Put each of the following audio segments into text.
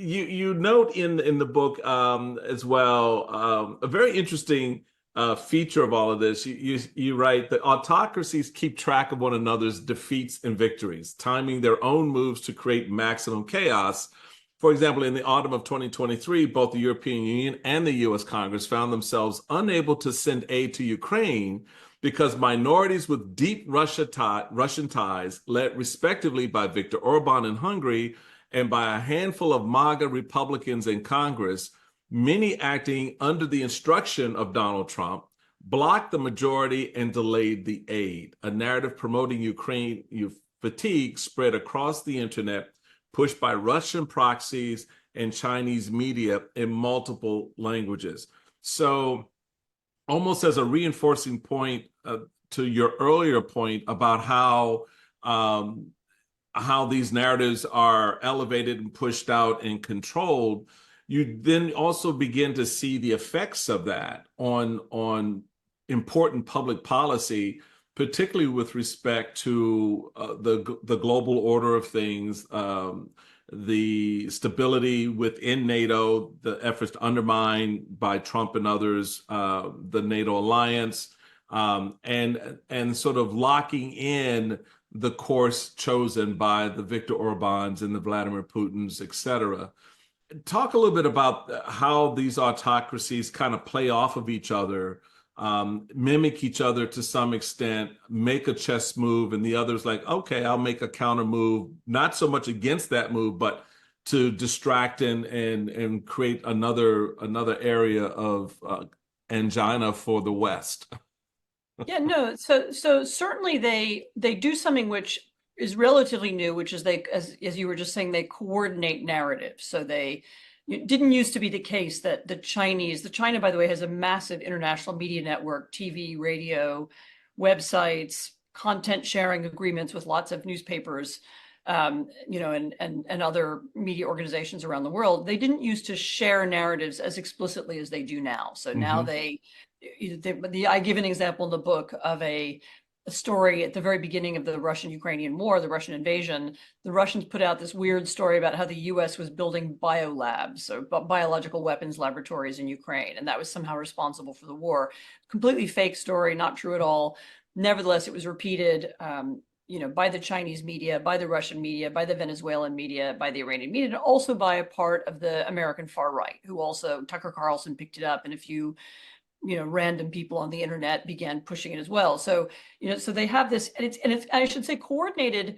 you note in the book as well a very interesting feature of all of this. You write that autocracies keep track of one another's defeats and victories, timing their own moves to create maximum chaos. For example, in the autumn of 2023, both the European Union and the US Congress found themselves unable to send aid to Ukraine because minorities with deep Russian ties, led respectively by Viktor Orbán in Hungary and by a handful of MAGA Republicans in Congress, many acting under the instruction of Donald Trump, blocked the majority and delayed the aid. A narrative promoting Ukraine fatigue spread across the internet, pushed by Russian proxies and Chinese media in multiple languages. So almost as a reinforcing point to your earlier point about how these narratives are elevated and pushed out and controlled, you then also begin to see the effects of that on important public policy, particularly with respect to the global order of things, the stability within NATO, the efforts to undermine by Trump and others the NATO alliance, and sort of locking in the course chosen by the Viktor Orbáns and the Vladimir Putins, et cetera. Talk a little bit about how these autocracies kind of play off of each other, mimic each other to some extent, make a chess move, and the other's like, okay, I'll make a counter move, not so much against that move, but to distract and create another area of angina for the West. Yeah, no. So certainly they do something which is relatively new, which is as you were just saying, they coordinate narratives. So it didn't used to be the case that China, by the way, has a massive international media network, TV, radio, websites, content sharing agreements with lots of newspapers, and other media organizations around the world. They didn't used to share narratives as explicitly as they do now. So now I give an example in the book of a story at the very beginning of the Russian-Ukrainian war, the Russian invasion. The Russians put out this weird story about how the US was building biolabs, so biological weapons laboratories in Ukraine, and that was somehow responsible for the war. Completely fake story, not true at all. Nevertheless, it was repeated by the Chinese media, by the Russian media, by the Venezuelan media, by the Iranian media, and also by a part of the American far right, who also, Tucker Carlson picked it up, and a few random people on the internet began pushing it as well. So, so they have this, and it's, I should say, coordinated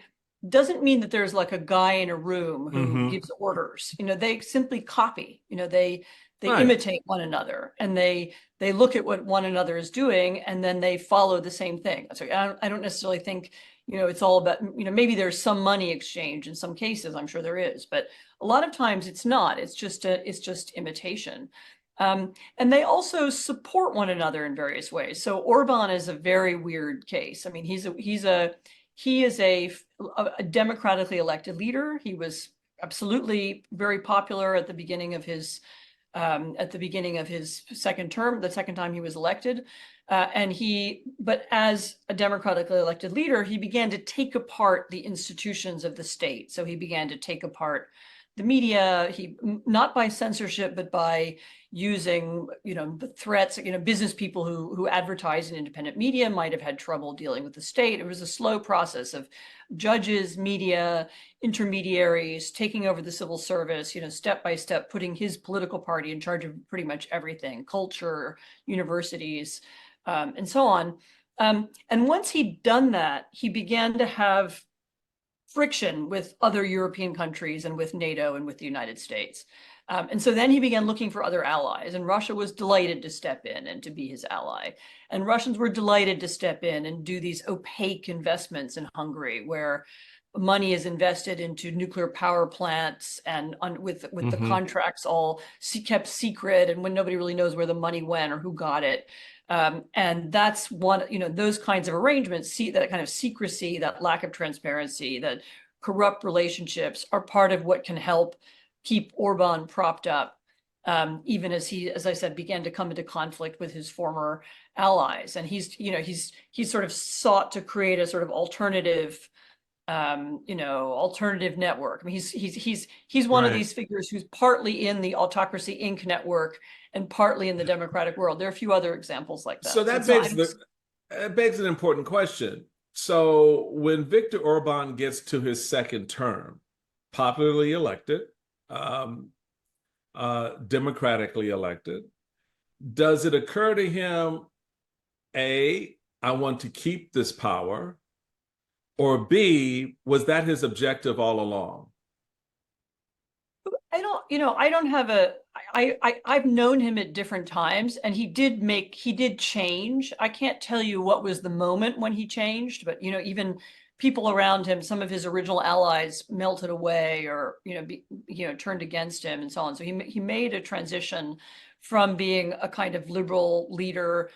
doesn't mean that there's like a guy in a room who gives orders. They simply copy. They right. imitate one another, and they look at what one another is doing, and then they follow the same thing. So I don't necessarily think it's all about, maybe there's some money exchange in some cases. I'm sure there is, but a lot of times it's not. It's just imitation. And they also support one another in various ways. So Orbán is a very weird case. I mean, he is a democratically elected leader. He was absolutely very popular at the beginning of his second term, the second time he was elected. But as a democratically elected leader, he began to take apart the institutions of the state. So he began to take apart the media, not by censorship, but by using, the threats. Business people who advertise in independent media might have had trouble dealing with the state. It was a slow process of judges, media, intermediaries taking over the civil service, step by step, putting his political party in charge of pretty much everything, culture, universities, and so on. And once he'd done that, he began to have friction with other European countries and with NATO and with the United States. And so then he began looking for other allies, and Russia was delighted to step in and to be his ally. And Russians were delighted to step in and do these opaque investments in Hungary, where money is invested into nuclear power plants and with the contracts all kept secret, and when nobody really knows where the money went or who got it. And that's one, those kinds of arrangements, that kind of secrecy, that lack of transparency, that corrupt relationships are part of what can help keep Orbán propped up, even as he, as I said, began to come into conflict with his former allies. And he's sort of sought to create a sort of alternative alternative network. I mean, he's one of Right. these figures who's partly in the Autocracy Inc. network and partly in the democratic world. There are a few other examples like So that. So that it's not, begs an important question. So when Viktor Orbán gets to his second term, popularly elected, um, democratically elected, does it occur to him, A, I want to keep this power, or B, was that his objective all along? I don't have I've known him at different times, and he did change. I can't tell you what was the moment when he changed, but even people around him, some of his original allies melted away or turned against him and so on. So he made a transition from being a kind of liberal leader,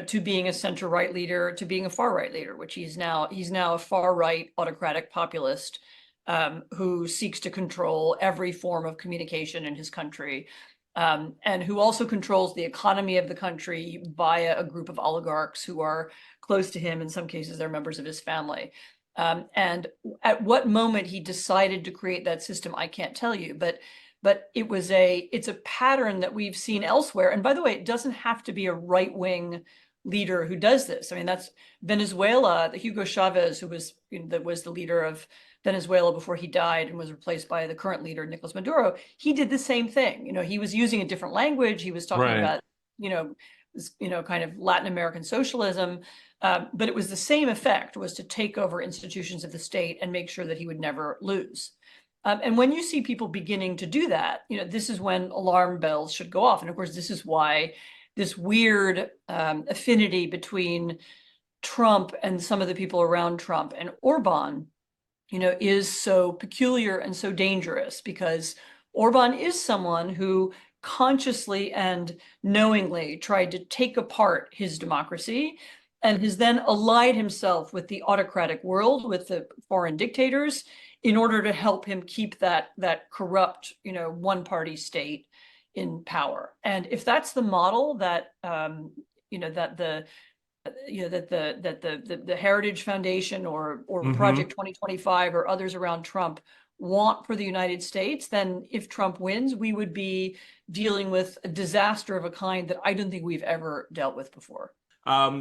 to being a center right leader, to being a far right leader, which he's now a far right autocratic populist, who seeks to control every form of communication in his country, and who also controls the economy of the country via a group of oligarchs who are close to him. In some cases, they're members of his family. And at what moment he decided to create that system, I can't tell you, but it's a pattern that we've seen elsewhere. And by the way, it doesn't have to be a right-wing leader who does this. I mean, that's Venezuela, the Hugo Chavez, that was the leader of Venezuela before he died and was replaced by the current leader, Nicolas Maduro. He did the same thing. He was using a different language. He was talking Right. about, kind of Latin American socialism. But it was the same effect, was to take over institutions of the state and make sure that he would never lose. And when you see people beginning to do that, this is when alarm bells should go off. And of course, this is why this weird affinity between Trump and some of the people around Trump and Orbán, is so peculiar and so dangerous, because Orbán is someone who consciously and knowingly tried to take apart his democracy and has then allied himself with the autocratic world, with the foreign dictators, in order to help him keep that corrupt, one-party state in power. And if that's the model that that the Heritage Foundation or Mm-hmm. Project 2025 or others around Trump want for the United States, then if Trump wins, we would be dealing with a disaster of a kind that I don't think we've ever dealt with before.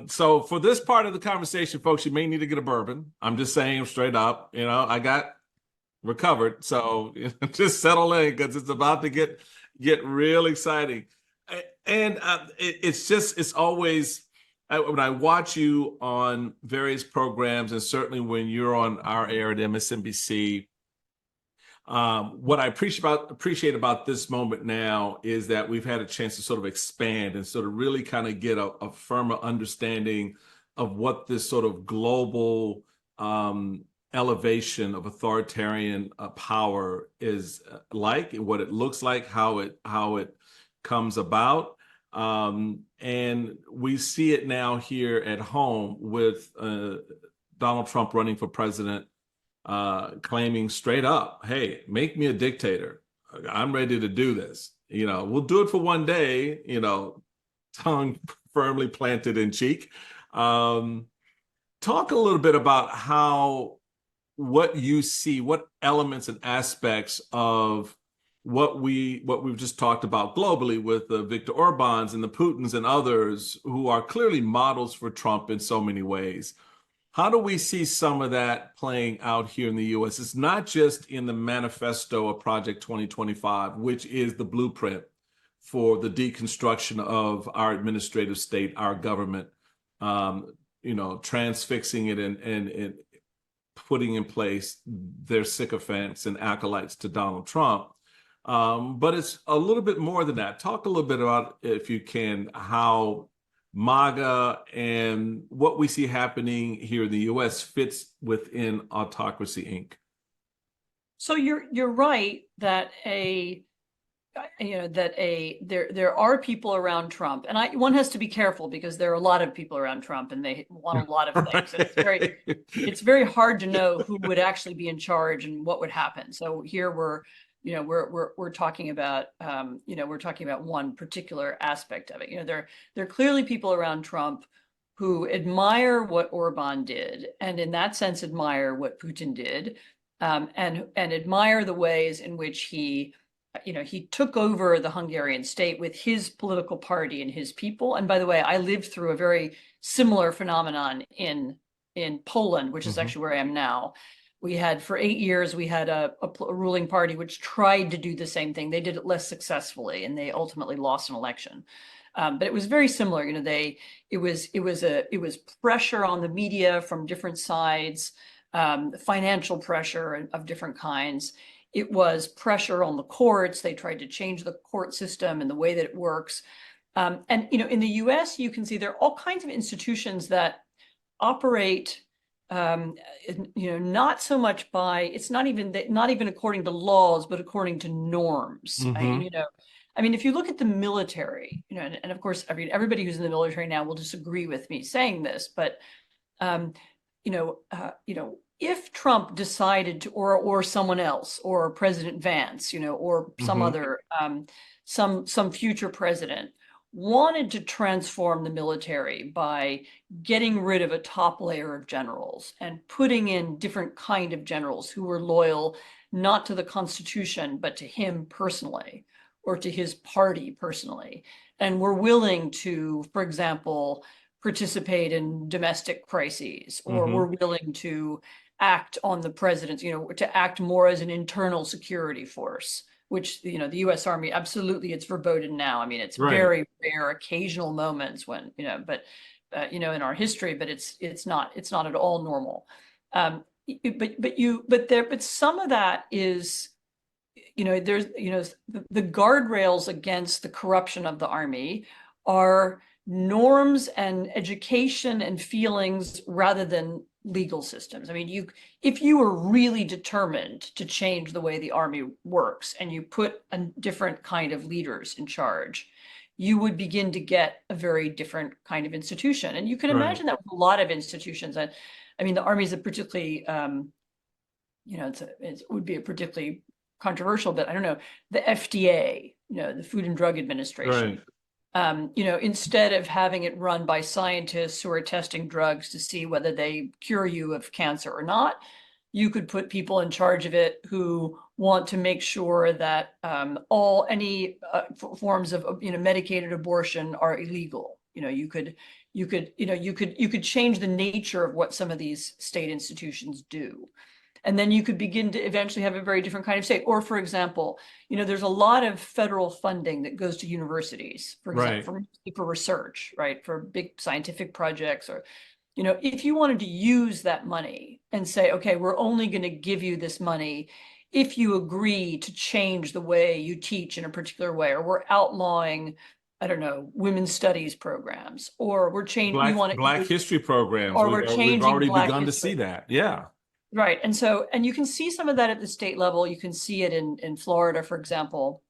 So for this part of the conversation, folks, you may need to get a bourbon. I'm just saying straight up, I got recovered. So just settle in, because it's about to get real exciting. And it's always, when I watch you on various programs, and certainly when you're on our air at MSNBC, what I appreciate about this moment now is that we've had a chance to sort of expand and sort of really kind of get a firmer understanding of what this sort of global elevation of authoritarian power is like, and what it looks like, how it comes about. And we see it now here at home with Donald Trump running for president, claiming straight up, hey, make me a dictator. I'm ready to do this. We'll do it for one day, tongue firmly planted in cheek. Talk a little bit about what you see, what elements and aspects of what we've just talked about globally with the Viktor Orbáns and the Putins and others who are clearly models for Trump in so many ways. How do we see some of that playing out here in the US? It's not just in the manifesto of Project 2025, which is the blueprint for the deconstruction of our administrative state, our government, transfixing it and putting in place their sycophants and acolytes to Donald Trump. But it's a little bit more than that. Talk a little bit about, if you can, how MAGA and what we see happening here in the US fits within Autocracy Inc. So you're right that there are people around Trump, and one has to be careful because there are a lot of people around Trump and they want a lot of things. And it's very hard to know who would actually be in charge and what would happen. So here we're talking about we're talking about one particular aspect of it. There are clearly people around Trump who admire what Orbán did, and in that sense admire what Putin did, and admire the ways in which he took over the Hungarian state with his political party and his people. And by the way, I lived through a very similar phenomenon in Poland, which is actually where I am now. We had, for 8 years, we had a ruling party which tried to do the same thing. They did it less successfully, and they ultimately lost an election. But it was very similar. It was pressure on the media from different sides, financial pressure of different kinds. It was pressure on the courts. They tried to change the court system and the way that it works. And in the US, you can see there are all kinds of institutions that operate, not so much by, it's not even according to laws, but according to norms. If you look at the military, and of course, everybody who's in the military now will disagree with me saying this, but if Trump decided to, or someone else, or President Vance, or some other, some future president wanted to transform the military by getting rid of a top layer of generals and putting in different kind of generals who were loyal not to the Constitution, but to him personally, or to his party personally, and were willing to, for example, participate in domestic crises, or were willing to act on the president's, to act more as an internal security force, which, the U.S. Army, absolutely, it's verboten now. It's very rare, occasional moments when, but, in our history, but it's not at all normal. But some of that is, there's, the guardrails against the corruption of the army are norms and education and feelings rather than legal systems. If you were really determined to change the way the army works and you put a different kind of leaders in charge, you would begin to get a very different kind of institution. And you can imagine that with a lot of institutions. And the army is a particularly, it would be a particularly controversial, but I don't know, the FDA, the Food and Drug Administration. Instead of having it run by scientists who are testing drugs to see whether they cure you of cancer or not, you could put people in charge of it who want to make sure that any forms of medicated abortion are illegal. You could change the nature of what some of these state institutions do. And then you could begin to eventually have a very different kind of state. Or, for example, there's a lot of federal funding that goes to universities, for example, for research, for big scientific projects. Or, if you wanted to use that money and say, okay, we're only going to give you this money if you agree to change the way you teach in a particular way, or we're outlawing, I don't know, women's studies programs, or we're changing Black history programs, or we're changing. We've already begun to see that. Yeah. Right. And you can see some of that at the state level. You can see it in Florida, for example.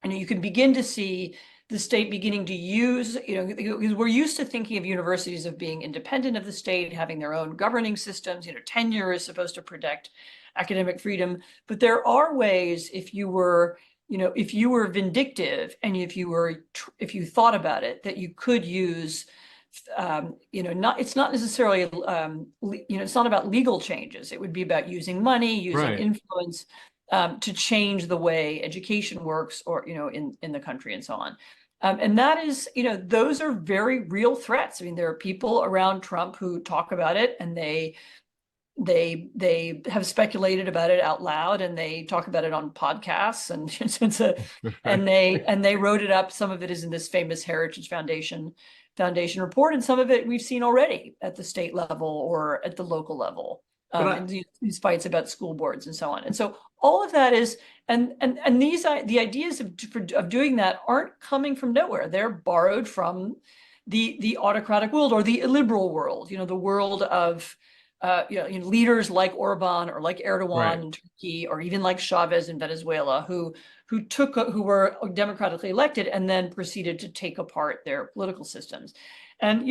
And you can begin to see the state beginning to use, because we're used to thinking of universities of being independent of the state, having their own governing systems. Tenure is supposed to protect academic freedom. But there are ways, if you were vindictive and if you thought about it, that you could use, it's not necessarily, it's not about legal changes. It would be about using money, using influence to change the way education works, or, in the country and so on. And that is, those are very real threats. There are people around Trump who talk about it, and they have speculated about it out loud, and they talk about it on podcasts, and they wrote it up. Some of it is in this famous Heritage Foundation report, and some of it we've seen already at the state level or at the local level, these fights about school boards and so on. And so all of that is, and the ideas of doing that aren't coming from nowhere. They're borrowed from the autocratic world, or the illiberal world, the world of leaders like Orbán or like Erdogan in Turkey, or even like Chavez in Venezuela, who were democratically elected and then proceeded to take apart their political systems. And,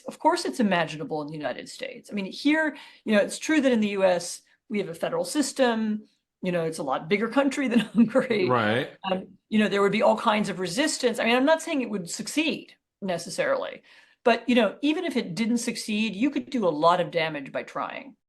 of course it's imaginable in the United States. Here, it's true that in the US, we have a federal system, it's a lot bigger country than Hungary. There would be all kinds of resistance. I'm not saying it would succeed necessarily, But, you know, even if it didn't succeed, you could do a lot of damage by trying.